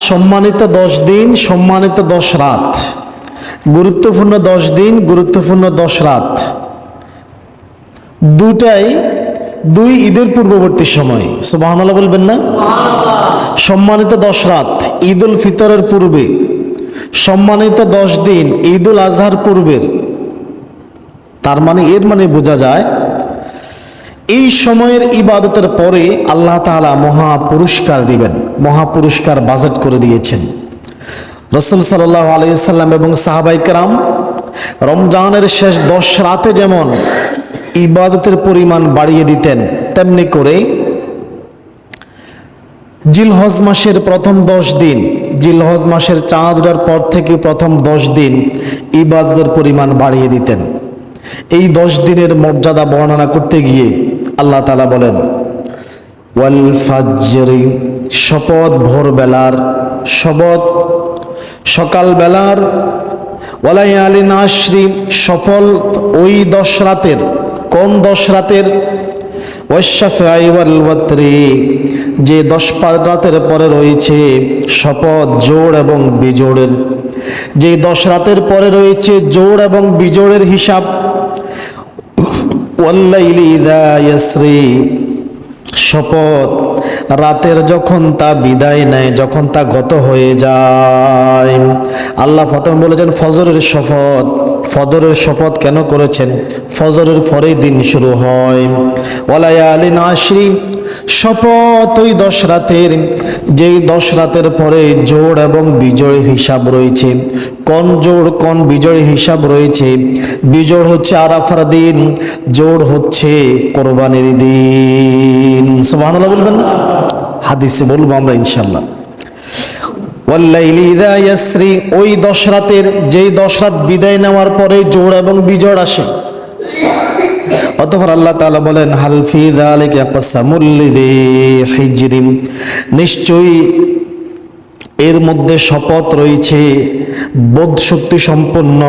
সম্মানিত 10 দিন, সম্মানিত 10 রাত, গুরুত্বপূর্ণ 10 দিন, গুরুত্বপূর্ণ 10 রাত, দুই ঈদের পূর্ববর্তী সময়। সুবহানাল্লাহ বলবেন না? সম্মানিত 10 রাত ঈদ উল ফিতরের পূর্বে, সম্মানিত 10 দিন ঈদ উল আজহার পূর্বের। তার মানে এর মানে বোঝা যায় এই সময়ের ইবাদতের পরে আল্লাহ তাআলা মহা পুরস্কার দিবেন, মহা পুরস্কার বাজেট করে দিয়েছেন। রাসূল সাল্লাল্লাহু আলাইহি সাল্লাম এবং সাহাবায়ে কেরাম রমজানের শেষ 10 রাতে যেমন ইবাদতের পরিমাণ বাড়িয়ে দিতেন, তেমনি করে জিলহজ মাসের প্রথম 10 দিন, জিলহজ মাসের চাঁদ ওঠার পর থেকে প্রথম 10 দিন ইবাদতের পরিমাণ বাড়িয়ে দিতেন। এই 10 দিনের মর্যাদা বর্ণনা করতে গিয়ে আল্লাহ তাআলা বলেন, ওয়াল ফাজরি, শপথ ভোরবেলার, শপথ সকালবেলার, ওয়ালায়ালিন আশরি, সফল ওই 10 রাতের। কোন 10 রাতের? ওয়াশফাই ওয়াল ওয়াতরি, যে 10 রাতের পরে রয়েছে শপথ জোড় এবং বিজোড়ের, যে 10 রাতের পরে রয়েছে জোড় এবং বিজোড়ের হিসাব। ওয়াল্লাইলি ইযা ইয়াসরি, শপথ রাতের যখন তা বিদায় নেয়, যখন তা গত হয়ে যায়। আল্লাহ প্রথমে বলেছেন ফজরের শপথ। ফজরের শপথ কেন করেছেন? ফজরের পরেই দিন শুরু হয়। ওয়ালায়ালিন আশরি, শপথ ওই 10 রাতের, যেই 10 রাতের পরে জোড় এবং বিজয়ের হিসাব রয়েছে। কোন জোড় কোন বিজয়ের হিসাব রয়েছে? বিজোড় হচ্ছে আরাফার দিন, জোড় হচ্ছে কোরবানির দিন। সুবহানাল্লাহ বলবেন না? হাদিসে বলবো আমরা ইনশাআল্লাহ। ওয়াল্লাইলি ইযা ইয়াসরি, ওই 10 রাতের, যেই 10 রাত বিদায় নেওয়ার পরে জোড় এবং বিজোড় আসে। অতঃপর আল্লাহ তাআলা বলেন, হাল ফি যালিকা কাসামুল লিযি হিজরিন, নিশ্চয়ই এর মধ্যে শপথ রয়েছে বোধ শক্তি সম্পন্ন,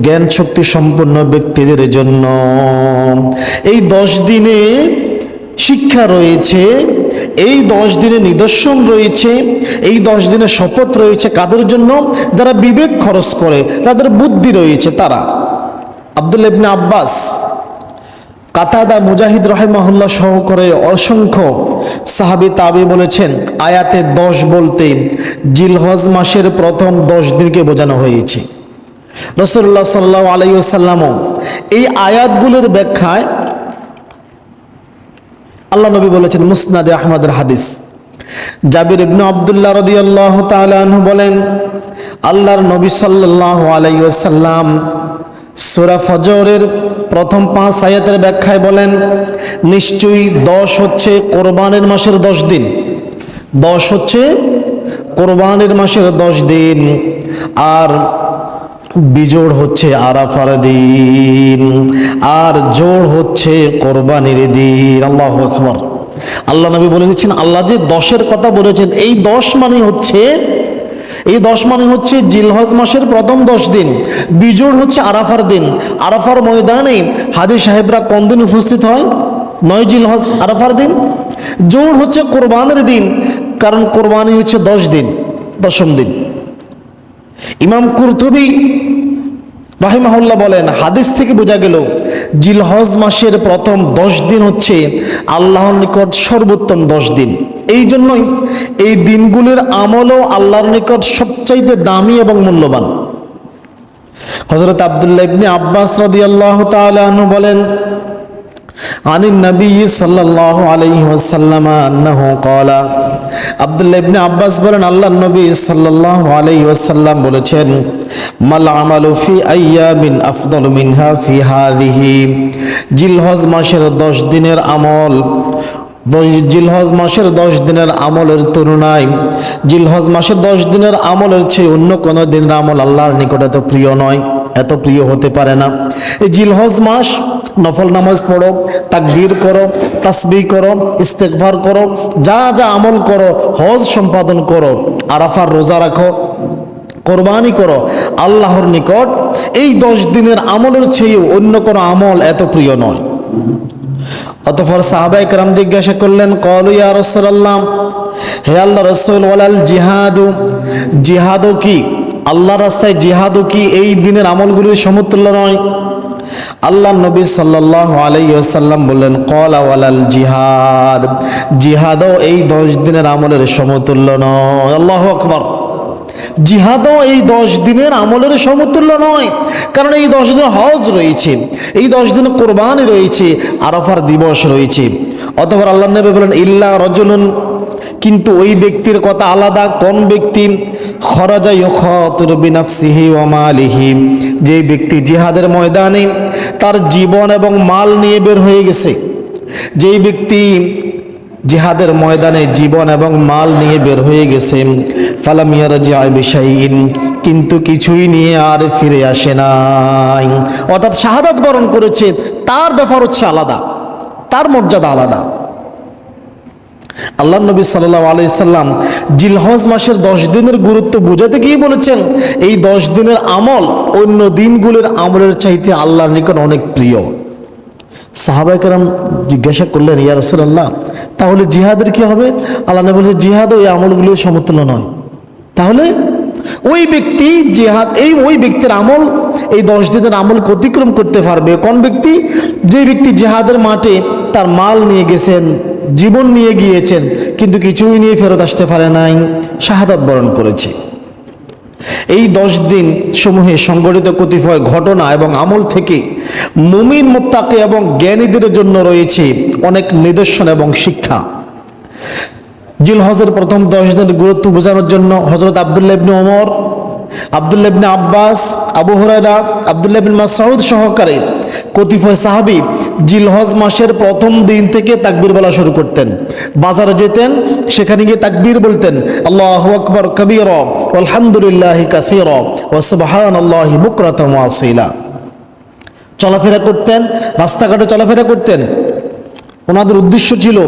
জ্ঞান শক্তি সম্পন্ন ব্যক্তিদের জন্য। এই 10 দিনে শিক্ষা রয়েছে, এই 10 দিনে নিদর্শন রয়েছে, এই 10 দিনে শপথ রয়েছে কাদের জন্য? যারা বিবেক খরচ করে, যাদের বুদ্ধি রয়েছে তারা। আব্দুল্লাহ ইবনে আব্বাস, কাতাদা, মুজাহিদ রাহিমাহুল্লাহ সহ করে অসংখ্য সাহাবী তাবি বলেছেন, আয়াতে 10 বলতে জিলহজ মাসের প্রথম 10 দিনকে বোঝানো হয়েছে। রাসূলুল্লাহ সাল্লাল্লাহু আলাইহি ওয়াসাল্লামও এই আয়াতগুলোর ব্যাখ্যায় আল্লাহ নবী বলেছেন, মুসনাদে আহমদের হাদিস, জাবির ইবনে আব্দুল্লাহ রাদিয়াল্লাহু তাআলা আনহু বলেন, আল্লাহর নবী সাল্লাল্লাহু আলাইহি ওয়াসাল্লাম সূরা ফজরের প্রথম 5 আয়াতের ব্যাখ্যায় বলেন, নিশ্চয়ই 10 হচ্ছে কোরবানির মাসের 10 দিন, 10 হচ্ছে কোরবানির মাসের 10 দিন, আর বিজোড় হচ্ছে আরাফার দিন, আর জোড় হচ্ছে কোরবানির দিন। আল্লাহু আকবার। আল্লাহ নবী বলে দিচ্ছেন, আল্লাহ যে 10-এর কথা বলেছেন, এই 10 মানে হচ্ছে জিলহজ মাসের প্রথম 10 দিন, বিজোড় হচ্ছে আরাফার দিন। আরাফার ময়দানে হাজী সাহেবরা কোন দিন উপস্থিত হয়? 9 জিলহজ, আরাফার দিন। জোড় হচ্ছে কোরবানির দিন, কারণ কোরবানি হচ্ছে 10 দিন, 10ম দিন। ইমাম কুরতুবী রাহিমাহুল্লাহ বলেন, হাদিস থেকে বোঝা গেল জিলহজ মাসের প্রথম 10 দিন হচ্ছে আল্লাহর নিকট সর্বোত্তম 10 দিন। এই জন্যই এই দিনগুলির আমলও আল্লাহর নিকট সবচাইতে দামি এবং মূল্যবান। হযরত আব্দুল্লাহ ইবনে আব্বাস রাদিয়াল্লাহু তাআলা আনহু বলেন, আনিন নবী সাল্লাল্লাহু আলাইহি ওয়াসাল্লাম আন্নাহু ক্বালা, আব্দুল্লাহ ইবনে আব্বাস বলেন, আল্লাহর নবী সাল্লাল্লাহু আলাইহি ওয়াসাল্লাম বলেছেন, মাল আমালু ফি আইয়ামিন আফদালু মিনহা ফি হাযিহি, জিলহজ মাসের 10 দিনের আমল, জিলহজ মাসের 10 দিনের আমলের তুলনায় জিলহজ মাসের 10 দিনের আমলের চেয়ে অন্য কোনো দিনের আমল আল্লাহর নিকট এত প্রিয় নয়, এত প্রিয় হতে পারে না। এই জিলহজ মাস, নফল নামাজ পড়ো, তাকবীর করো, তাসবিহ করো, ইস্তেগফার করো, যা যা আমল করো, হজ সম্পাদন করো, আরাফার রোজা রাখো, কোরবানি করো, আল্লাহর নিকট এই 10 দিনের আমলের চেয়ে অন্য কোনো আমল এত প্রিয় নয়। অতঃপর সাহাবায়ে কেরাম জিজ্ঞাসা করলেন, ক্বালু ইয়া রাসূলুল্লাহ, হে আল্লাহ রাসূল, ওয়ালাল জিহাদু, জিহাদও কি, আল্লাহর রাস্তায় জিহাদও কি এই দিনের আমলগুলির সমতুল্য নয়? আল্লাহ নবী সাল্লাল্লাহু আলাইহি ওয়াসাল্লাম বললেন, ক্বালা ওয়ালাল জিহাদ, জিহাদও এই 10 দিনের আমলের সমতুল্য নয়। আল্লাহু আকবার। জিহাদও এই 10 দিনের আমলের সমতুল্য নয়, কারণ এই 10 দিন হজ রয়েছে, এই 10 দিন কোরবানি রয়েছে, আরাফার দিবস রয়েছে। অতঃপর আল্লাহ নবী বলেন, ইল্লা রাজুলুন, কিন্তু ওই ব্যক্তির কথা আলাদা। কোন ব্যক্তি? খরাজা ইউখাতিরু বিনাফসিহি ওয়া মালিহি, যে ব্যক্তি জিহাদের ময়দানে তার জীবন এবং মাল নিয়ে বের হয়ে গেছে। যেই ব্যক্তি জিহাদের ময়দানে জীবন এবং মাল নিয়ে বের হয়ে গেছে, ফালাম ইয়ারজিআ বিশাইইন, কিন্তু কিছুই নিয়ে আর ফিরে আসে নাই, অর্থাৎ শাহাদাত বরণ করেছে, তার ব্যাপার হচ্ছে আলাদা, তার মর্যাদা আলাদা। আল্লাহ নবী সাল্লাল্লাহু আলাইহি সাল্লাম জিলহজ মাসের 10 দিনের গুরুত্ব বোঝাতে গিয়ে বলেছেন, এই 10 দিনের আমল অন্য দিনগুলোর আমলের চাইতে আল্লাহর নিকট অনেক প্রিয়। সাহাবায়ে কেরাম জিজ্ঞাসা করলেন, ইয়া রাসূলুল্লাহ, তাহলে জিহাদের কি হবে? আল্লাহ নবী বলেছেন, জিহাদও এই আমলগুলোর সমতুল্য নয়। তাহলে ওই ব্যক্তি জিহাদ, ওই ব্যক্তির আমল এই 10 দিনের আমল অতিক্রম করতে পারবে কোন ব্যক্তি? যে ব্যক্তি জিহাদের মাঠে তার মাল নিয়ে গেছেন, জীবন নিয়ে গিয়েছেন, কিন্তু কিছুই নিয়ে ফেরত আসতে পারে নাই, শাহাদাত বরণ করেছে। এই 10 দিন সমূহে সংঘটিত কতিপয় ঘটনা এবং আমল থেকে মুমিন, মুত্তাকি এবং জ্ঞানীদের জন্য রয়েছে অনেক নিদর্শন এবং শিক্ষা। জিলহজের প্রথম 10 দিনের গুরুত্ব বোঝানোর জন্য হযরত আব্দুল্লাহ ইবনে ওমর, আব্দুল্লাহ ইবনে আব্বাস, আবু হুরায়রা, আব্দুল্লাহ ইবনে মাসউদ সহকারে কতিপয় সাহাবী জিলহজ মাসের প্রথম দিন থেকে তাকবীর বলা শুরু করতেন। বাজারে যেতেন, সেখানে গিয়ে তাকবীর বলতেন, আল্লাহু আকবার কাবীরা আলহামদুলিল্লাহি কাসীরা ওয়া সুবহানাল্লাহি বুকরাতান ওয়া আসীলা। চলাফেরা করতেন, রাস্তাঘাটে চলাফেরা করতেন। ওনাদের উদ্দেশ্য ছিল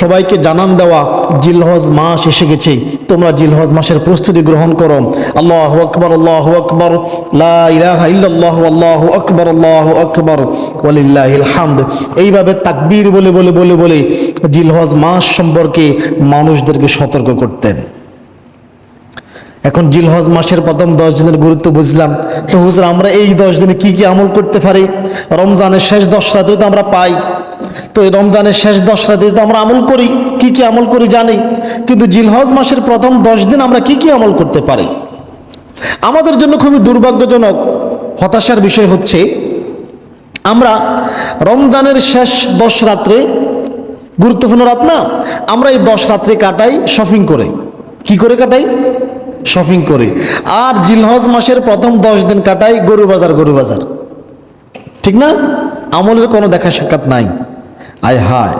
সবাইকে জানান দেওয়া, জিলহজ মাস এসে গেছে, তোমরা জিলহজ মাসের প্রস্তুতি গ্রহণ করো। আল্লাহু আকবার, আল্লাহু আকবার, লা ইলাহা ইল্লাল্লাহু, আল্লাহু আকবার, আল্লাহু আকবার, ওয়ালিল্লাহিল হামদ। এইভাবে তাকবীর বলে বলে বলে বলে জিলহজ মাস সম্পর্কে মানুষদেরকে সতর্ক করতেন। এখন জিলহজ মাসের প্রথম 10 দিনের গুরুত্ব বুঝলাম, তো হুজুর আমরা এই 10 দিনে কি কি আমল করতে পারি? রমজানের শেষ 10 রাত্রি তো আমরা পাই, তো এই রমজানের শেষ 10 রাত্রি তো আমরা আমল করি, কি কি আমল করি জানি, কিন্তু জিলহজ মাসের প্রথম 10 দিন আমরা কি কি আমল করতে পারি? আমাদের জন্য খুবই দুর্ভাগ্যজনক, হতাশার বিষয় হচ্ছে আমরা রমজানের শেষ 10 রাত্রে, গুরুত্বপূর্ণ রাত না, আমরা এই 10 রাত্রি কাটাই শপিং করে। কি করে কাটাই? শপিং করে। আর জিলহজ মাসের প্রথম 10 দিন কাটাই গরু বাজার, গরু বাজার। ঠিক না? আমলের কোনো দেখা সাক্ষাৎ নাই। আয় হায়,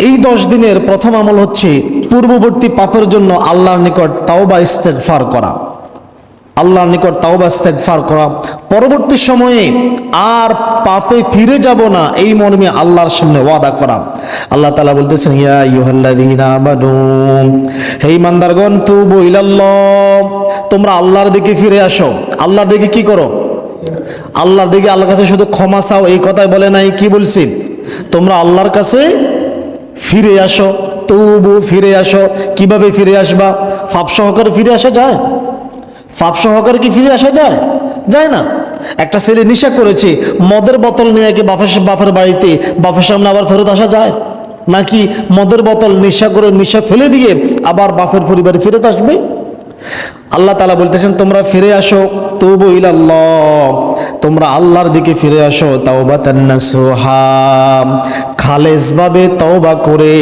এই 10 দিনের প্রথম আমল হচ্ছে পূর্ববর্তী পাপের জন্য আল্লাহর নিকট তাওবা ইস্তেগফার করা। আল্লাহর নিকট তাওবা ইস্তেগফার করা, পরবর্তী সময়ে আর পাপে ফিরে যাব না এই মর্মে আল্লাহর সামনে ওয়াদা করা। আল্লাহ তাআলা বলতেছেন, ইয়া আইয়ুহাল্লাযীনা আমানু, হে ঈমানদারগণ, তুবু ইলাল্লাহ, তোমরা আল্লাহর দিকে ফিরে আসো। আল্লাহর দিকে কি করো? আল্লাহর দিকে, আল্লাহর কাছে শুধু ক্ষমা চাও এই কথাই বলে নাই, কি বলছি? তোমরা আল্লাহর কাছে ফিরে আসো। তুবু, ফিরে আসো। কিভাবে ফিরে আসবা? পাপ সহকারে ফিরে আসা যায়? পাপ সহকারে কি ফিরে আসা যায়? যায় না। একটা ছেলে নেশা করেছে, মদের বোতল নিয়ে কি বাপের বাড়িতে বাপের সামনে আবার ফেরত আসা যায়? নাকি মদের বোতল নেশা করে নেশা ফেলে দিয়ে আবার বাপের পরিবারে ফেরত আসবে? আল্লাহ তাআলা বলতেছেন, তোমরা ফিরে আসো, তুবু ইলাল্লাহ, তোমরা আল্লাহর দিকে ফিরে আসো, তাওবাতান নাসুহা, খালেসভাবে তওবা করে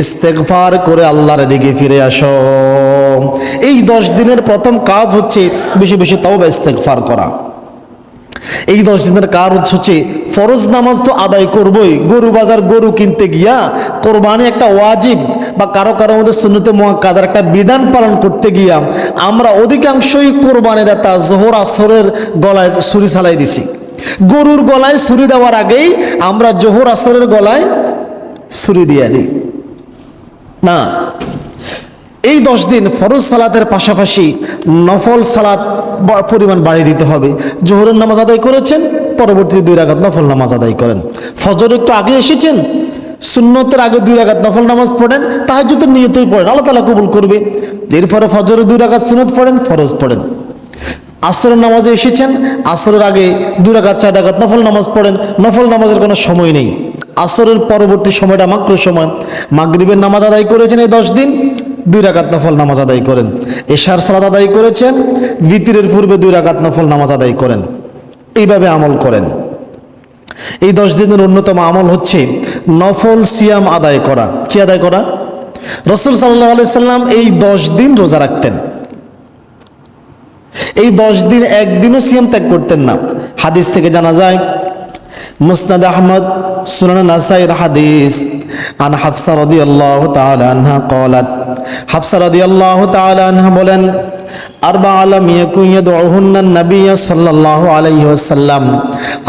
ইস্তেগফার করে আল্লাহর দিকে ফিরে আসো। এই 10 দিনের প্রথম কাজ হচ্ছে বেশি বেশি তওবা ইস্তেগফার করা। এই 10 দিনের কাজ হচ্ছে ফরজ নামাজ তো আদায় করবই, গরু বাজার গরু কিনতে গিয়া, কোরবানি একটা ওয়াজিব বা কারো কারো মধ্যে সুন্নতে মুআক্কাদার একটা বিধান পালন করতে গিয়া আমরা অধিকাংশই কোরবানি দাতা জোহর আসরের গলায় ছুরি চালাই দিছি। গরুর গলায় ছুরি দেওয়ার আগেই আমরা জোহর আসরের গলায় ছুরি দিয়ে দিই না। এই 10 দিন ফরজ সালাতের পাশাপাশি নফল সালাত পরিমাণ বাড়িয়ে দিতে হবে। জোহরের নামাজ আদায় করেছেন, পরবর্তীতে 2 রাকাত নফল নামাজ আদায় করেন। ফজর একটু আগে এসেছেন, সুন্নতের আগে 2 রাকাত নফল নামাজ পড়েন, তাহাজ্জুদের নিয়তেই পড়েন, আল্লাহ তাআলা কবুল করবে। এরপরে ফজরে 2 রাকাত সুন্নত পড়েন, ফরজ পড়েন। আসরের নামাজে এসেছেন, আসরের আগে 2 রাকাত 4 রাকাত নফল নামাজ পড়েন। নফল নামাজের কোনো সময় নেই, আসরের পরবর্তী সময়টা মাকরু সময়। মাগরিবের নামাজ আদায় করেছেন এই 10 দিন, 2 রাকাত নফল নামাজ আদায় করেন। এশার সালাত আদায় করেছেন, ভিতরের পূর্বে 2 রাকাত নফল নামাজ আদায় করেন। এইভাবে আমল করেন। এই 10 দিনের অন্যতম আমল হচ্ছে নফল সিয়াম আদায় করা। কি আদায় করা? রাসূল সাল্লাল্লাহু আলাইহি সাল্লাম এই 10 দিন রোজা রাখতেন। এই 10 দিন একদিনও সিয়াম ত্যাগ করতেন না। হাদিস থেকে জানা যায়, মুসনাদ আহমদ, সুনান নাসাইর হাদিস, আন হাফসা রাদিয়াল্লাহু তাআলা আনহা ক্বালাত, হাফসা রাদিয়াল্লাহু তাআলা আনহা বলেন, আরবা'a লাম ইয়াকুন ইয়াদউহুন্না নবী সাল্লাল্লাহু আলাইহি ওয়াসাল্লাম,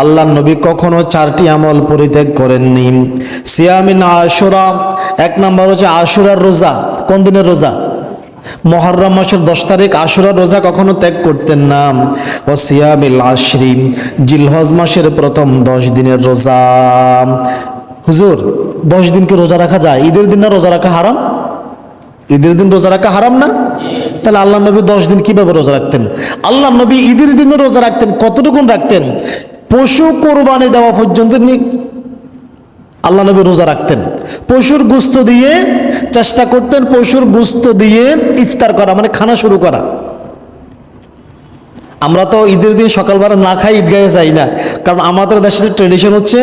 আল্লাহর নবী কখনো 4টি আমল পরিত্যাগ করেননি। সিয়ামিন আশুরা, 1 নম্বর হচ্ছে আশুরার রোজা। কোন দিনের রোজা? মুহররম মাসের 10 তারিখ আশুরার রোজা কখনো ত্যাগ করতেন না। ও সিয়ামিল আশরি, জিলহজ মাসের প্রথম 10 দিনের রোজা। হুজুর 10 দিনকে রোজা রাখা যায়? ঈদের দিন না রোজা রাখা হারাম? ঈদের দিন রোজা রাখা হারাম না? তাহলে আল্লাহ নবী 10 দিন কিভাবে রোজা রাখতেন? আল্লাহ নবী ঈদের দিনে রোজা রাখতেন। কতটুকুন রাখতেন? পশু কোরবানি দেওয়া পর্যন্ত আল্লাহ নবী রোজা রাখতেন। পশুর গোশত দিয়ে চেষ্টা করতেন, পশুর গোশত দিয়ে ইফতার করা, মানে খানা শুরু করা। আমরা তো ঈদের দিন সকালবেলা না খাই ঈদগাহে যাই না, কারণ আমাদের দেশের ট্রেডিশন হচ্ছে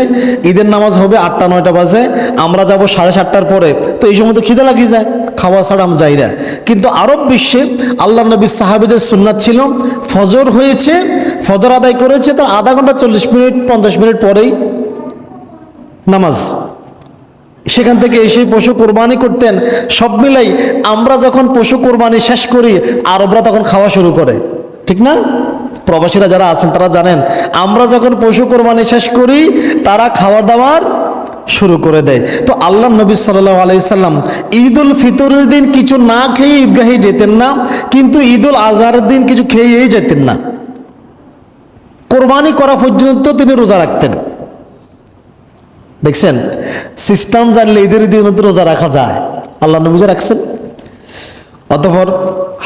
ঈদের নামাজ হবে 8টা-9টা বাজে, আমরা যাব 7:30টার পরে, তো এই সময় তো খিদে লাগিয়ে যায়, খাওয়া ছাড়া আমরা যাই না। কিন্তু আরব বিশ্বে আল্লাহ নবী সাহাবীদের সুন্নাত ছিল, ফজর হয়েছে, ফজর আদায় করেছে, তার আধা ঘন্টা 40 মিনিট 50 মিনিট পরেই নামাজ। সেখান থেকে এসে পশু কোরবানি করতেন। সব মিলাই আমরা যখন পশু কোরবানি শেষ করি, আরবরা তখন খাওয়া শুরু করে, ঠিক না? প্রবাসীরা যারা আছেন তারা জানেন, আমরা যখন পশু কোরবানি শেষ করি, তারা খাবার দাবার শুরু করে দেয়। তো আল্লাহ নবী সাল্লাল্লাহু আলাইহি সাল্লাম ঈদুল ফিতরের দিন কিছু না খেয়ে ঈদগাহে যেতেন না, কিন্তু ঈদুল আজহার দিন কিছু খেয়েই যেতেন না। কোরবানি করা পর্যন্ত তিনি রোজা রাখতেন। দেখছেন, সিস্টেম জানলে ঈদের দিন রোজা রাখা যায়। আল্লাহ নবী রাখছেন। অতঃপর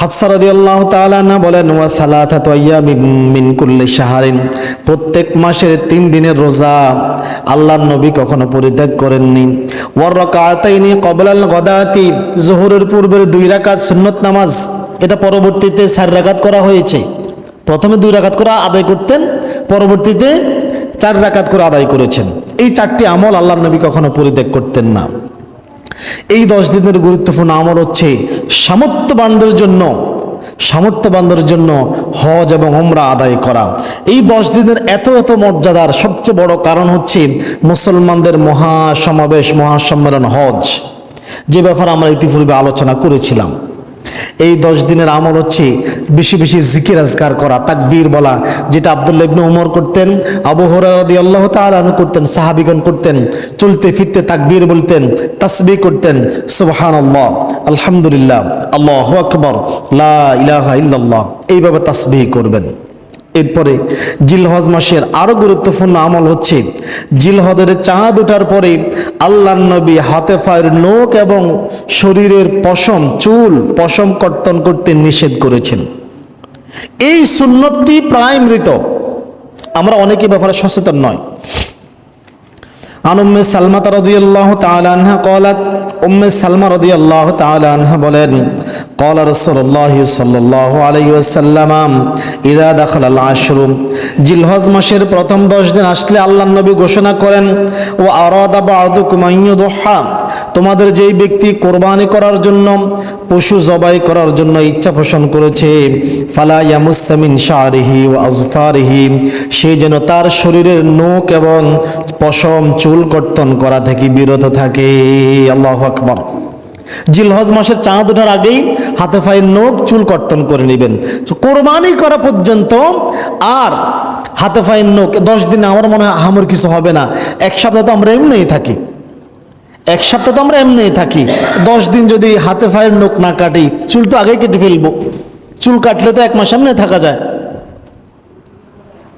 হাফসা রাদিয়াল্লাহু তাআলা আনহা বলেন, ওয়া সালাসাতু আইয়ামিন মিন কুল্লি শাহরিন, প্রত্যেক মাসের 3 দিনের রোজা আল্লাহর নবী কখনো পরিত্যাগ করেননি। ওয়ার রাকাতাইনি ক্বাবলাল গাদাতি, যোহরের পূর্বের 2 রাকাত সুন্নত নামাজ, এটা পরবর্তীতে 4 রাকাত করা হয়েছে। প্রথমে 2 রাকাত করে আদায় করতেন, পরবর্তীতে 4 রাকাত করে আদায় করেছেন। এই 4টি আমল আল্লাহর নবী কখনো পরিত্যাগ করতেন না। এই 10 দিনের গুরুত্বপূর্ণ আমল হচ্ছে সামর্থ্যবানদের জন্য হজ এবং উমরা আদায় করা। এই 10 দিনের এত মর্যাদার সবচেয়ে বড় কারণ হচ্ছে মুসলমানদের মহাসমাবেশ, মহাসম্মেলন হজ, যে ব্যাপারে আমরা ইতিপূর্বে আলোচনা করেছিলাম। এই 10 দিনের আমল হচ্ছে বেশি বেশি জিকির আজকার করা, তাকবীর বলা, যেটা আব্দুল্লাহ ইবনে উমর করতেন, আবু হুরায়রা রাদিয়াল্লাহু তাআলা আনহু করতেন, সাহাবীগণ করতেন। চলতে ফিরতে তাকবীর বলতেন, তাসবিহ করতেন, সুবহানাল্লাহ, আলহামদুলিল্লাহ, আল্লাহু আকবার, লা ইলাহা ইল্লাল্লাহ, এইভাবে তাসবিহ করবেন। এরপরে জিলহজ মাসের আরো গুরুত্বপূর্ণ আমল হচ্ছে জিলহজের চাঁদ ওঠার পরে আল্লাহর নবী হাতে পায়ের নখ এবং শরীরের পশম কর্তন করতে নিষেধ করেছেন। এই সুন্নতটি প্রায় মৃত, আমরা অনেকে ব্যাপারে সচেতন নয়। আন উম্মে সালমা রাদিয়াল্লাহু তাআলা আনহা ক্বালাত, উম্মে সালমা রাদিয়াল্লাহু তাআলা আনহা বলেন, ক্বালা রাসূলুল্লাহ সাল্লাল্লাহু আলাইহি ওয়াসাল্লাম ইযা দাখালাল আশরু, জিলহজ মাসের প্রথম 10 দিন আসলে আল্লাহর নবী ঘোষণা করেন, ওয়া আরাদা বা'দুকুম আন ইউদহা, তোমাদের যেই ব্যক্তি কোরবানি করার জন্য, পশু জবাই করার জন্য ইচ্ছা পোষণ করেছে, ফালা ইয়ামুসসা মিন শা'রিহি ওয়া আযফারিহি, সে যেন তার শরীরের নখ এবং পশম চুল কর্তন করা থেকে বিরত থাকে। আল্লাহু আকবার। জিলহজ মাসের চাঁদ ওঠার আগেই হাতে পায়ের নখ চুল কর্তন করে নেবেন, কোরবানি করা পর্যন্ত। আর হাতে পায়ের নখ 10 দিনে আমার মনে হয় আহামর কিছু হবে না। 1 সপ্তাহ তো আমরা এমনিই থাকি, 10 দিন যদি হাতে পায়ের নখ না কাটি, চুল তো আগেই কেটে ফেলবো। চুল কাটলে তো 1 মাস এমনি থাকা যায়।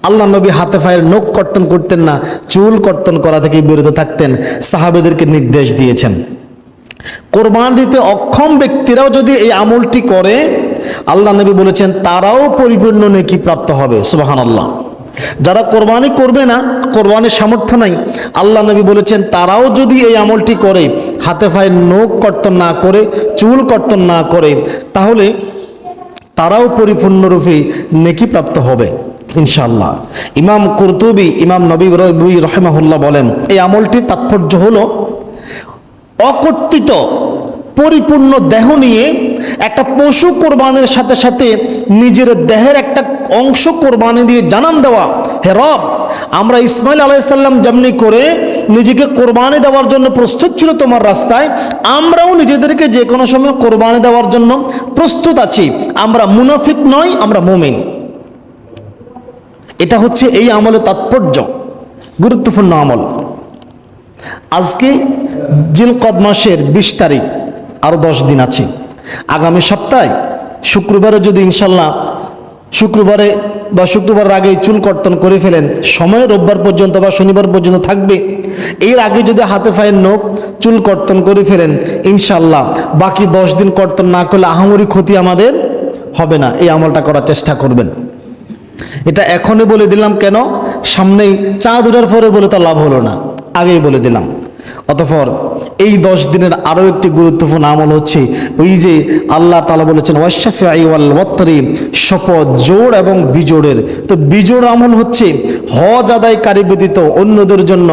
আল্লাহ নবী হাতে পায়ের নখ কর্তন করতেন না, চুল কর্তন করা থেকে বিরত থাকতেন, সাহাবেদেরকে নির্দেশ দিয়েছেন। কোরবানি দিতে অক্ষম ব্যক্তিরাও যদি এই আমলটি করে, আল্লাহ নবী বলেছেন তারাও পরিপূর্ণ নেকি প্রাপ্ত হবে। সুবহানাল্লাহ। যারা কোরবানি করবে না, কোরবানির সামর্থ্য নাই, আল্লাহ নবী বলেছেন তারাও যদি এই আমলটি করে, হাতে পায়ে নখ কর্তন না করে, চুল কর্তন না করে, তাহলে তারাও পরিপূর্ণরূপে নেকি প্রাপ্ত হবে ইনশাআল্লাহ। ইমাম কুরতুবী, ইমাম নবী রাহিমাহুল্লাহ বলেন, এই আমলটির তাৎপর্য হলো অকর্তৃত পরিপূর্ণ দেহ নিয়ে একটা পশু কোরবানির সাথে সাথে নিজের দেহের একটা অংশ কোরবানি দিয়ে জানান দেওয়া, হে রব, আমরা ইসমাইল আলাইহিস সালাম যেমনি করে নিজেকে কোরবানি দেওয়ার জন্য প্রস্তুত ছিল তোমার রাস্তায়, আমরাও নিজেদেরকে যে কোনো সময় কোরবানি দেওয়ার জন্য প্রস্তুত আছি। আমরা মুনাফিক নই, আমরা মুমিন। এটা হচ্ছে এই আমলের তাৎপর্য, গুরুত্বপূর্ণ আমল। আজকে জিলকদ মাসের 20 তারিখ, আরো 10 দিন আছে। আগামী সপ্তাহে শুক্রবারে যদি ইনশাল্লাহ শুক্রবারে বা শুক্রবারের আগে চুল কর্তন করে ফেলেন, সময় রোববার পর্যন্ত বা শনিবার পর্যন্ত থাকবে, এর আগে যদি হাতে পায়ের নখ চুল কর্তন করে ফেলেন, ইনশাল্লাহ বাকি 10 দিন কর্তন না করলে আহামরি ক্ষতি আমাদের হবে না। এই আমলটা করার চেষ্টা করবেন। এটা এখনই বলে দিলাম, কেন সামনেই চাঁদ ওঠার পরে বলে তো লাভ হলো না, আগেই বলে দিলাম। অতঃপর এই 10 দিনের আরও একটি গুরুত্বপূর্ণ আমল হচ্ছে ওই যে আল্লাহ তাআলা বলেছেন ওয়াশফা'i ওয়াল ওয়াতরি, শপথ, জোড় এবং বিজোড়ের। তো বিজোড় আমল হচ্ছে হজ আদায়কারী ব্যতীত অন্যদের জন্য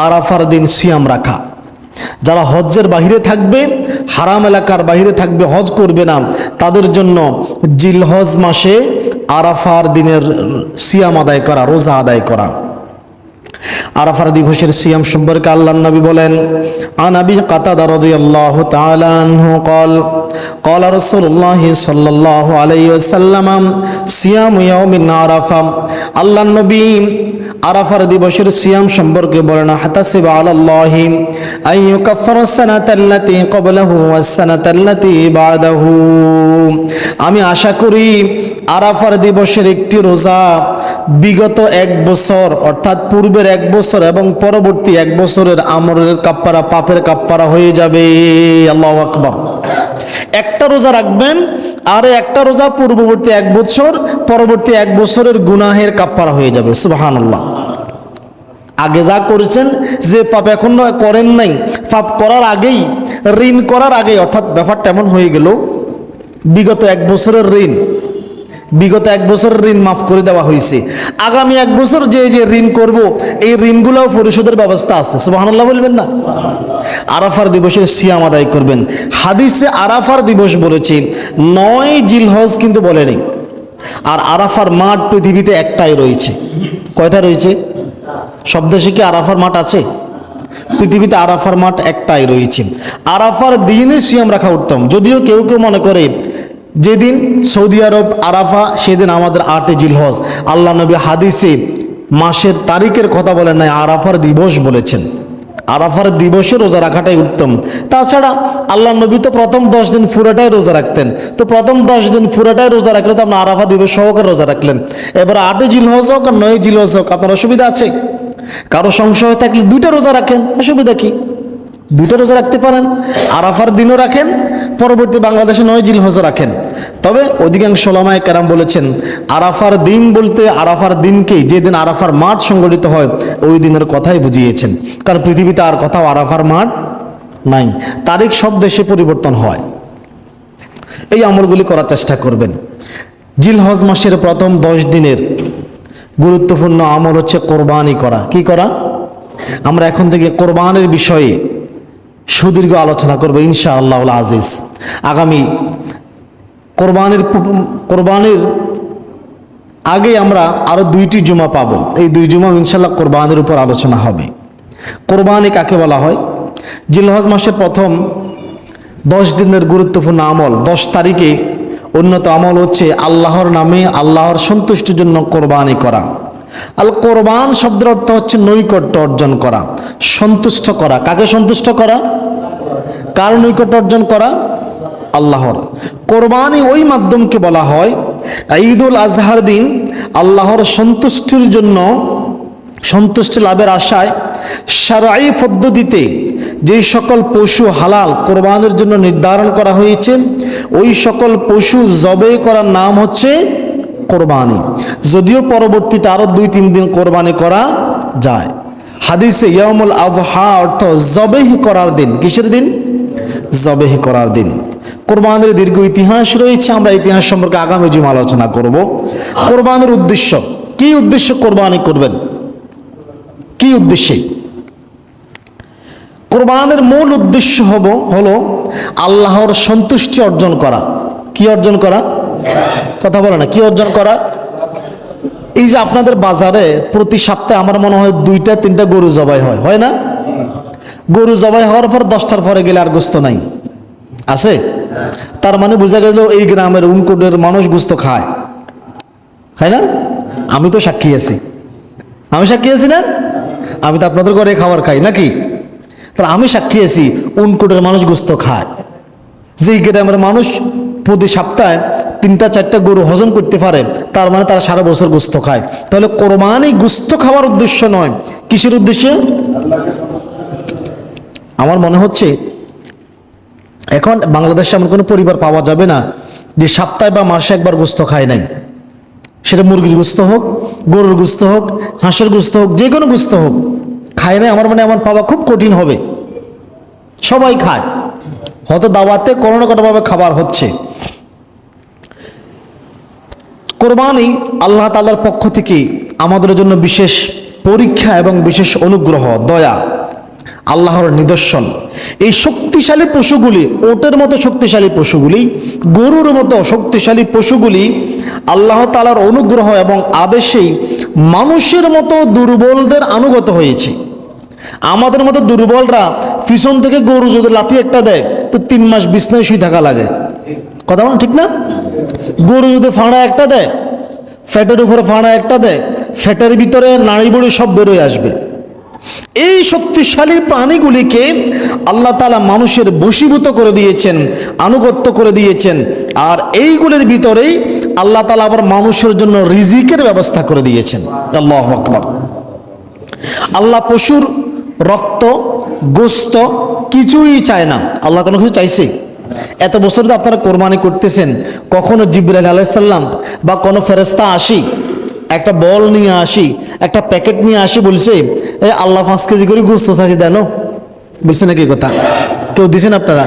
আরাফার দিন সিয়াম রাখা। যারা হজ্জের বাহিরে থাকবে, হারাম এলাকার বাহিরে থাকবে, হজ করবে না, তাদের জন্য জিলহজ মাসে আরাফার দিনের সিয়াম আদায় করা, রোজা আদায় করা। আরাফার দিবসের সিয়াম সম্পর্কে আল্লাহর নবী বলেন, আন আবি কাতাদা রাদিয়াল্লাহু তাআলা আনহু قال قال رسول الله صلى الله عليه وسلم صيام يوم عرفه। আল্লাহর নবী আরাফার দিবসের সিয়াম সম্পর্কে বলেন, হাতাসিব আলাল্লাহি আন ইউকাফফিরা সানাতাল্লাতী ক্বাবলাহু ওয়াস সানাতাল্লাতী বা'দাহু। আমি আশা করি আরাফার দিবসের একটি রোজা বিগত 1 বছর অর্থাৎ পূর্বের 1 বছর এবং পরবর্তী 1 বছরের আমলের কাফফারা, পাপের কাফফারা হয়ে যাবে। আল্লাহু আকবার। একটা রোজা রাখবেন আর একটা রোজা পূর্ববর্তী 1 বছর, পরবর্তী 1 বছরের গুনাহের কাফফারা হয়ে যাবে। সুবহানাল্লাহ। আগে যা করেছেন, যে পাপ এখন করেন নাই, পাপ করার আগেই, ঋণ করার আগেই, অর্থাৎ ব্যাপারটা এমন হয়ে গেল বিগত 1 বছরের ঋণ, বিগত 1 বছরের ঋণ মাফ করে দেওয়া হয়েছে। আগামী 1 বছর যে ঋণ করব, এই ঋণগুলো পরিশোধের ব্যবস্থা আছে। সুবহানাল্লাহ বলবেন না? আরাফার দিবসের সিয়াম আদায় করবেন। হাদিসে আরাফার দিবস বলেছে, 9 জিলহজ কিন্তু বলেনি। আর আরাফার মাঠ পৃথিবীতে একটাই রয়েছে। কয়টা রয়েছে? সব দেশে কি আরাফার মাঠ আছে? পৃথিবীতে আরাফার মাঠ একটাই রয়েছে। আরাফার দিনে সিয়াম রাখা উত্তম। যদিও কেউ কেউ মনে করে যেদিন সৌদি আরব আরাফা সেদিন আমাদের 8 জিলহজ। আল্লাহ নবী হাদিসে মাসের তারিখের কথা বলেন নাই, আরাফার দিবস বলেছেন। আরাফার দিবসে রোজা রাখাটাই উত্তম। তাছাড়া আল্লাহ নবী তো প্রথম 10 দিন পুরোটাই রোজা রাখতেন। তো প্রথম 10 দিন পুরোটাই রোজা রাখলে তো আপনি আরাফা দিবস সহকারে রোজা রাখলেন। এবার 8 জিলহজ হোক আর 9 জিলহজ হোক, আপনার অসুবিধা আছে? কারো সংশয় থাকলে 2টা রোজা রাখেন, অসুবিধা কি? 2টা রোজা রাখতে পারেন। আরাফার দিনও রাখেন, পরবর্তী বাংলাদেশে 9 জিলহজ রাখেন। তবে অধিকাংশ উলামায়ে কেরাম বলেছেন আরাফার দিন বলতে আরাফার দিনকেই, যেদিন আরাফার মাঠ সংগঠিত হয় ওই দিনের কথাই বুঝিয়েছেন। কারণ পৃথিবীতে আর কোথাও আরাফার মাঠ নাই। তারিখ সব দেশে পরিবর্তন হয়। এই আমলগুলি করার চেষ্টা করবেন। জিলহজ মাসের প্রথম 10 দিনের গুরুত্বপূর্ণ আমল হচ্ছে কোরবানি করা। কি করা? আমরা এখন থেকে কোরবানির বিষয়ে সুদীর্ঘ আলোচনা করব ইনশাআল্লাহুল আজিজ। আগামী কোরবানির আগে আমরা আরো 2টি জুমা পাবো। এই 2 জুমা ইনশাআল্লাহ কোরবানির উপর আলোচনা হবে। কোরবানি কাকে বলা হয়? জিলহজ মাসের প্রথম 10 দিনের গুরুত্বপূর্ণ আমল, 10 তারিখে উন্নত আমল হচ্ছে আল্লাহর নামে, আল্লাহর সন্তুষ্টির জন্য কোরবানি করা। আল কোরবান শব্দের অর্থ হচ্ছে নৈকট্য অর্জন করা, সন্তুষ্ট করা। কাকে সন্তুষ্ট করা? কার নৈকট্য অর্জন করা? আল্লাহর। কোরবানি ওই মাধ্যমকে বলা হয় ঈদুল আজহার দিন আল্লাহর সন্তুষ্টির জন্য, সন্তুষ্টি লাভের আশায় শারঈ পদ্ধতিতে যেই সকল পশু হালাল কোরবানির জন্য নির্ধারণ করা হয়েছে, ওই সকল পশু জবে করার নাম হচ্ছে কোরবানি। যদিও পরবর্তীতে আরো 2-3 দিন কোরবানি করা যায়। হাদিসে ইয়াউমুল আযহা অর্থ জবেহ করার দিন। কিসের দিন? জবেহ করার দিন। কোরবানির দীর্ঘ ইতিহাস রয়েছে, আমরা ইতিহাস সম্পর্কে আগামী জুমা আলোচনা করব। কোরবানির উদ্দেশ্য কি? উদ্দেশ্য কোরবানি করবেন কি উদ্দেশ্যে? কোরবানির মূল উদ্দেশ্য হলো আল্লাহর সন্তুষ্টি অর্জন করা। কি অর্জন করা? কথা বলে না, কি অর্জন করা? এই যে আপনাদের বাজারে প্রতি সপ্তাহে আমার মনে হয় 2-3টা গরু জবাই হয় না? গরু জবাই হওয়ার পর 10টার পরে গেলে আর গোস্ত নাই, আছে? তার মানে বোঝা গেল এই গ্রামের উনকোটের মানুষ গোস্ত খায় না? আমি তো সাক্ষী আছি, আমি সাক্ষী আছি না? আমি তো আপনাদের ঘরে খাবার খাই নাকি? তাহলে আমি সাক্ষী আছি উনকোটের মানুষ গোস্ত খায়। যেই গ্রামের মানুষ প্রতি সপ্তাহে 3-4টা গরু হজম করতে পারে, তার মানে তারা সারা বছর গোস্ত খায়। তাহলে কোরবানি গোস্ত খাওয়ার উদ্দেশ্য নয়, কিসের উদ্দেশ্যে? আমার মনে হচ্ছে এখন বাংলাদেশে এমন কোনো পরিবার পাওয়া যাবে না যে সপ্তাহে বা মাসে একবার গোস্ত খায় নাই। সেটা মুরগির গোস্ত হোক, গরুর গোস্ত হোক, হাঁসের গোস্ত হোক, যে কোনো গোস্ত হোক, খায় নাই। আমার মানে এমন পাওয়া খুব কঠিন হবে। সবাই খায়, হয়তো দাওয়াতে কোনো না কোনোভাবে খাবার হচ্ছে। কোরবানি আল্লাহ তাআলার পক্ষ থেকে আমাদের জন্য বিশেষ পরীক্ষা এবং বিশেষ অনুগ্রহ, দয়া, আল্লাহর নিদর্শন। এই শক্তিশালী পশুগুলি, ওটের মতো শক্তিশালী পশুগুলি, গরুর মতো শক্তিশালী পশুগুলি আল্লাহ তাআলার অনুগ্রহ এবং আদেশেই মানুষের মতো দুর্বলদের আনুগত হয়েছে। আমাদের মতো দুর্বলরা পিছন থেকে গরু যদি লাথি একটা দেয় তো 3 মাস বিছনায় শুয়ে থাকা লাগে। কথা বলেন ঠিক না? গরু যদি ফাঁড়া একটা দেয়, ফ্যাটের উপরে ফাঁড়া একটা দেয়, ফ্যাটের ভিতরে নাড়ি বুড়ি সব বেরোয় আসবে। এই শক্তিশালী প্রাণীগুলিকে আল্লাহ তাআলা মানুষের বশীভূত করে দিয়েছেন, আনুগত্য করে দিয়েছেন। আর এইগুলির ভিতরেই আল্লাহ তাআলা আবার মানুষের জন্য রিজিকের ব্যবস্থা করে দিয়েছেন। আল্লাহু আকবার। আল্লাহ পশুর রক্ত, গোস্ত কিছুই চায় না। আল্লাহ কোনো কিছু চাইছে? এত বছর তো আপনারা কোরবানি করতেছেন, কখনো জিবরাইল আলাইহিস সালাম বা কোনো ফেরেশতা আসি একটা বল নিয়ে আসি, একটা প্যাকেট নিয়ে আসি, বলছে এই আল্লাহ 5 কেজি করে গোস্ত চাইছে দেন, বলছে নাকি? কথা কেউ দিছেন আপনারা?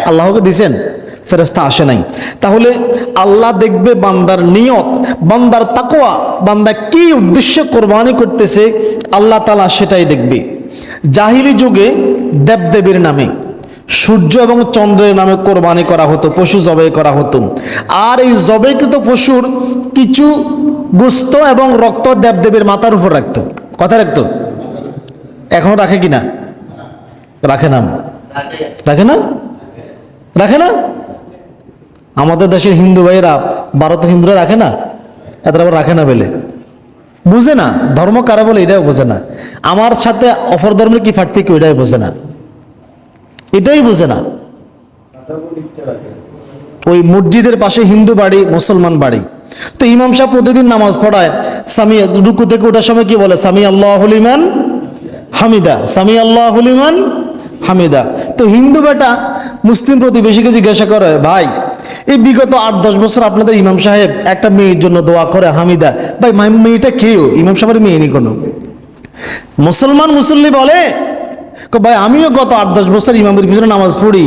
আল্লাহকে দিছেন? ফেরেশতা আসে নাই। তাহলে আল্লাহ দেখবে বান্দার নিয়ত, বান্দার তাকওয়া, বান্দা কি উদ্দেশ্যে কোরবানি করতেছে, আল্লাহ তাআলা সেটাই দেখবে। জাহিলি যুগে দেবদেবীর নামে, সূর্য এবং চন্দ্রের নামে কোরবানি করা হতো, পশু জবাই করা হতো। আর এই জবাইকৃত পশুর কিছু গোস্ত এবং রক্ত দেবদেবীর মাথার উপর রাখতো। কথা রাখতো? এখনো রাখে কিনা? রাখে না? রাখে না? রাখে না? আমাদের দেশের হিন্দু ভাইয়েরা, ভারতের হিন্দুরা রাখে না? এত আবার রাখে না বলে বুঝে না ধর্ম কারা বলে, এটাও বোঝে না। আমার সাথে অপর ধর্মের কি পার্থক্য এটাই বোঝে না, এটাই বোঝে না। ওই মসজিদের পাশে হিন্দু বাড়ি, মুসলমান বাড়ি, তো ইমাম সাহেব প্রতিদিন নামাজ পড়ায়, সামি রুকু থেকে ওঠার সময় কি বলে? সামি আল্লাহু লিমান হামিদা, সামি আল্লাহু লিমান হামিদা। তো হিন্দু বেটা মুসলিম প্রতিবেশীকে জিজ্ঞাসা করে, ভাই এই বিগত 8-10 বছর আপনাদের ইমাম সাহেব একটা মেয়ের জন্য দোয়া করে হামিদা, ভাই মেয়েটা কেউ? ইমাম সাহেবের মেয়ে নেই কোনো। মুসলমান মুসল্লি বলে, ভাই আমিও গত 8-10 বছর ইমামের পিছনে নামাজ পড়ি,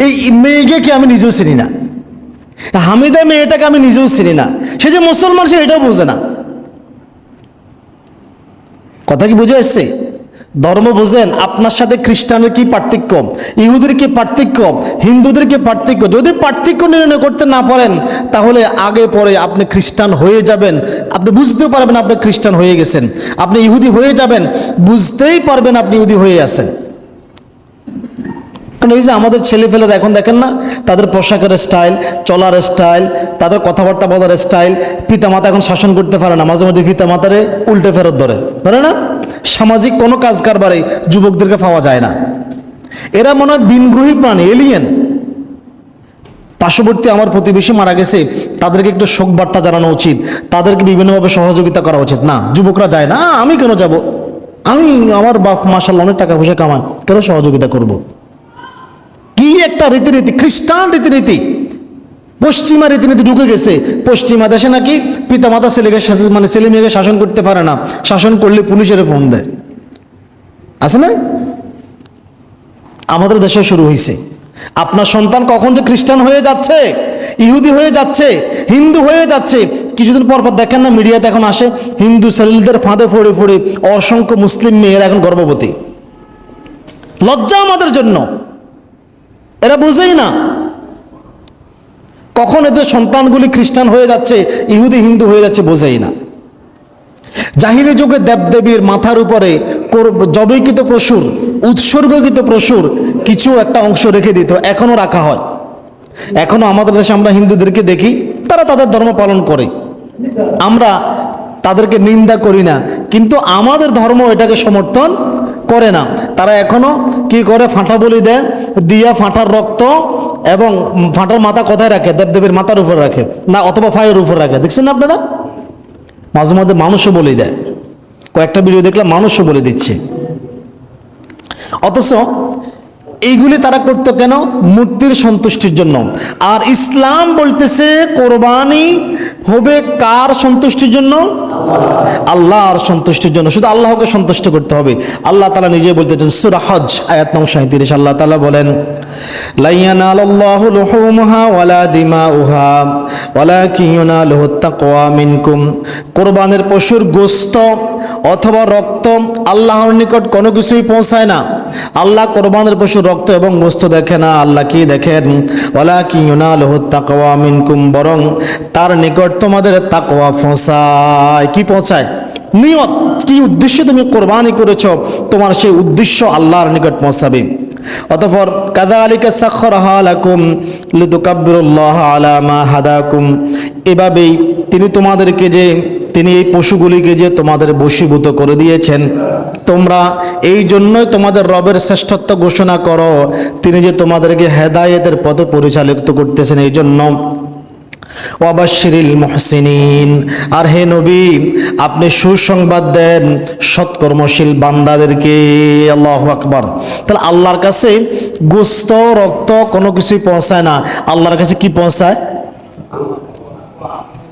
এই মেয়েকে কি আমি নিজেও চিনি না, হামিদা মেয়েটাকে আমি নিজেও চিনি না। সে যে মুসলমান সে এটাও বোঝে না। কথা কি বুঝে আসছে? ধর্ম বুঝেন? আপনার সাথে খ্রিস্টানের কি পার্থক্য, ইহুদের কি পার্থক্য, হিন্দুদের কি পার্থক্য? যদি পার্থক্য নির্ণয় করতে না পারেন তাহলে আগে পরে আপনি খ্রিস্টান হয়ে যাবেন, আপনি বুঝতেও পারবেন আপনি খ্রিস্টান হয়ে গেছেন। আপনি ইহুদি হয়ে যাবেন, বুঝতেই পারবেন আপনি ইহুদি হয়ে আছেন। কারণ এই যে আমাদের ছেলেফেলেরা এখন দেখেন না, তাদের পোশাকের স্টাইল, চলার স্টাইল, তাদের কথাবার্তা বলার স্টাইল, পিতামাতা এখন শাসন করতে পারে না, মাঝে মধ্যে পিতামাতারে উল্টে ফেরত ধরে না। সামাজিক কোনো কাজ কারবারে যুবকদেরকে পাওয়া যায় না। এরা মনে হয় বিনগ্রহী প্রাণী, এলিয়েন। পার্শ্ববর্তী আমার প্রতিবেশী মারা গেছে, তাদেরকে একটু শোক বার্তা জানানো উচিত, তাদেরকে বিভিন্নভাবে সহযোগিতা করা উচিত। না, যুবকরা যায় না, আমি কেন যাব, আমি আমার বাপ মাশাআল্লাহ অনেক টাকা পয়সা কামান, কেন সহযোগিতা করব? কি একটা রীতিনীতি, খ্রিস্টান রীতিনীতি, পশ্চিমা রীতিনীতি ঢুকে গেছে। পশ্চিমা দেশে নাকি পিতামাতা ছেলেকে মানে ছেলে মেয়েকে শাসন করতে পারে না, শাসন করলে পুলিশের ফোন দেয়, আছে না? আমাদের দেশে শুরু হয়েছে। আপনার সন্তান কখন যে খ্রিস্টান হয়ে যাচ্ছে, ইহুদি হয়ে যাচ্ছে, হিন্দু হয়ে যাচ্ছে, কিছুদিন পর পর দেখেন না মিডিয়াতে এখন আসে, হিন্দু ছেলেদের ফাঁদে পড়ে পড়ে অসংখ্য মুসলিম মেয়েরা এখন গর্ভবতী। লজ্জা আমাদের জন্য, এরা বুঝেই না কখন এদের সন্তানগুলি খ্রিস্টান হয়ে যাচ্ছে, ইহুদি হিন্দু হয়ে যাচ্ছে, বোঝেই না। জাহিলি যুগে দেবদেবীর মাথার উপরে জবৈকৃত পশুর, উৎসর্গকৃত পশুর কিছু একটা অংশ রেখে দিত, এখনো রাখা হয়। এখনো আমাদের দেশে আমরা হিন্দুদেরকে দেখি, তারা তাদের ধর্ম পালন করে, আমরা তাদেরকে নিন্দা করি না, কিন্তু আমাদের ধর্ম এটাকে সমর্থন করে না। তারা এখনো কি করে, ফাঁটা বলি দেয়, দিয়া ফাঁটার রক্ত এবং ফাঁটার মাথা কোথায় রাখে, দেবদেবীর মাথার উপর রাখে না, অথবা ফায়ের উপর রাখে, দেখছেন না আপনারা? মাঝে মধ্যে মানুষও বলে দেয়, কয়েকটা ভিডিও দেখলাম মানুষও বলে দিচ্ছে। অথচ এইগুলি তারা করতো কেন? মূর্তির সন্তুষ্টির জন্য। আর ইসলাম বলতেছে কোরবানি হবে কার সন্তুষ্টির জন্য? আল্লাহর সন্তুষ্টির জন্য, শুধু আল্লাহকে সন্তুষ্ট করতে হবে। আল্লাহ তাআলা নিজে বলতেছেন সূরা হজ আয়াত নং 37, আল্লাহ তাআলা বলেন, লা ইয়ানালাল্লাহু লুহুমুহা ওয়ালা দিমাউহা ওয়ালাকিন ইয়ানালুহুত তাকওয়া মিনকুম। কোরবানের পশুর গোশত অথবা রক্ত আল্লাহর নিকট কোনো কিছুই পৌঁছায় না। আল্লাহ কোরবানের পশুর রক্ত এবং গোশত দেখে না, আল্লাহ কি দেখেন? ওয়ালাকিন ইয়ানালুহুত তাকওয়া মিনকুম, বরং তার নিকট তোমাদের তাকওয়া পৌঁছায়। কি পৌঁছায়? নিয়ত, কি উদ্দেশ্যে তুমি কোরবানি করেছো, তোমার সেই উদ্দেশ্য আল্লাহর নিকট পৌঁছাবে। অতঃপর কাযালিকা সাখখারাহা লাকুম লিতুকাব্বিরুল্লাহ আলা মা হাদাকুম, এভাবেই তিনি এই পশুগুলিকে যে তোমাদের বশীভূত করে দিয়েছেন, তোমরা এই জন্যই তোমাদের রবের শ্রেষ্ঠত্ব ঘোষণা করো, তিনি যে তোমাদেরকে হেদায়েতের পথে পরিচালিত করতেছেন, এই জন্য। ওয়াবাশশিরিল মুহসিনিন, আর হে নবী আপনি সুসংবাদ দেন সৎকর্মশীল বান্দাদেরকে। আল্লাহু আকবার। তাহলে আল্লাহর কাছে গোশত রক্ত কোনো কিছুই পৌঁছায় না, আল্লাহর কাছে কি পৌঁছায়?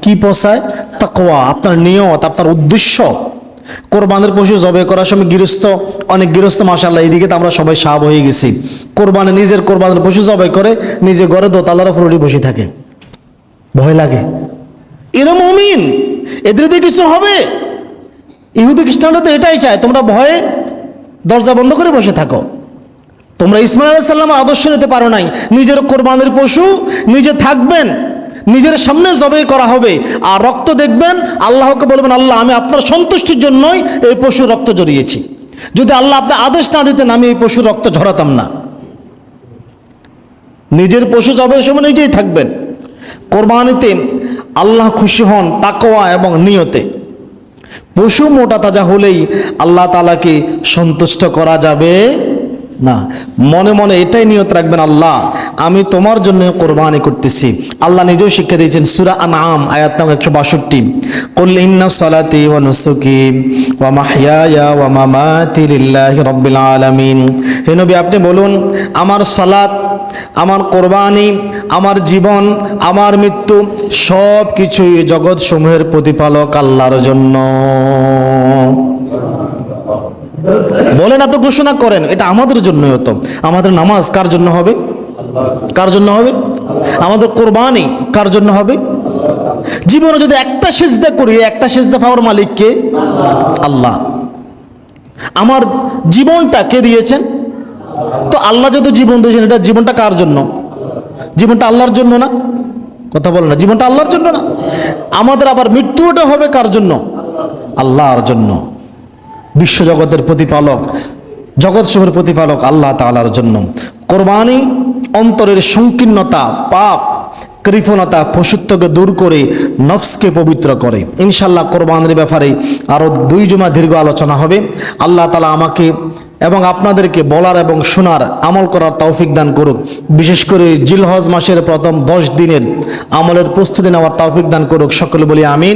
কি পৌঁছায়? তাকওয়া, আপনার নিয়ত, আপনার উদ্দেশ্য। কোরবানের পশু জবাই করার সময় অনেক গৃহস্থ মাশাআল্লাহ এইদিকে তো আমরা সবাই সাব হয়ে গেছি, নিজের কোরবানের পশু জবাই করে নিজে ঘরে দোতলার উপর বসে থাকে, ভয় লাগে। এরা মুমিন, এদের দিয়ে কিছু হবে? ইহুদি খ্রিস্টানরা তো এটাই চায়, তোমরা ভয়ে দরজা বন্ধ করে বসে থাকো। তোমরা ইসমাঈল আলাইহিস সালামের আদর্শ নিতে পারো নাই। নিজের কোরবানের পশু নিজে থাকবেন, নিজের সামনে জবাই করা হবে, আর রক্ত দেখবেন, আল্লাহকে বলবেন, আল্লাহ আমি আপনার সন্তুষ্টির জন্যই এই পশুর রক্ত ঝরিয়েছি, যদি আল্লাহ আপনি আদেশ না দিতেন আমি এই পশুর রক্ত ঝরাতাম না। নিজের পশু জবাইয়ের সময় নিজেই থাকবেন। কোরবানিতে আল্লাহ খুশি হন তাকওয়া এবং নিয়তে। পশু মোটা তাজা হলেই আল্লাহ তাআলাকে সন্তুষ্ট করা যাবে না। মনে মনে এটাই নিয়ত রাখবেন, আল্লাহ আমি তোমার জন্য কোরবানি করতেছি। আল্লাহ নিজেও শিক্ষা দিয়েছেন সূরা আনআম আয়াত নং 162, কুল ইন্না সালাতি ওয়া নুসুকি ওয়া মাহইয়ায়া ওয়া মামাতি লিল্লাহি রাব্বিল আলামিন। হে নবী আপনি বলুন, আমার সালাত, আমার কোরবানি, আমার জীবন, আমার মৃত্যু সব কিছুই জগৎ সমূহের প্রতিপালক আল্লাহর জন্য। বলেন, আপনি ঘোষণা করেন, এটা আমাদের জন্য হতো। আমাদের নামাজ কার জন্য হবে? কার জন্য হবে? আমাদের কোরবানি কার জন্য হবে? জীবনে যদি একটা সিজদা করি, একটা সিজদা পাওয়ার মালিক কে? আল্লাহ। আমার জীবনটা কে দিয়েছেন? তো আল্লাহ যদি জীবন দিয়েছেন, এটা জীবনটা কার জন্য? জীবনটা আল্লাহর জন্য না? কথা বলেন না, জীবনটা আল্লাহর জন্য না? আমাদের আবার মৃত্যুটা হবে কার জন্য? আল্লাহর জন্য। বিশ্বজগতের প্রতিপালক, জগৎ সমূহের প্রতিপালক আল্লাহ তাআলার জন্য। কোরবানি অন্তরের সংকীর্ণতা, পাপ কৃপণতা পশুত্বকে দূর করে নফসকে পবিত্র করে। ইনশাল্লাহ কোরবানির ব্যাপারে আরও 2 জুমা দীর্ঘ আলোচনা হবে। আল্লাহ তাআলা আমাকে এবং আপনাদেরকে বলার এবং শোনার, আমল করার তৌফিক দান করুক। বিশেষ করে জিলহজ মাসের প্রথম 10 দিনের আমলের প্রস্তুতি নেওয়ার তৌফিক দান করুক। সকলে বলি আমিন।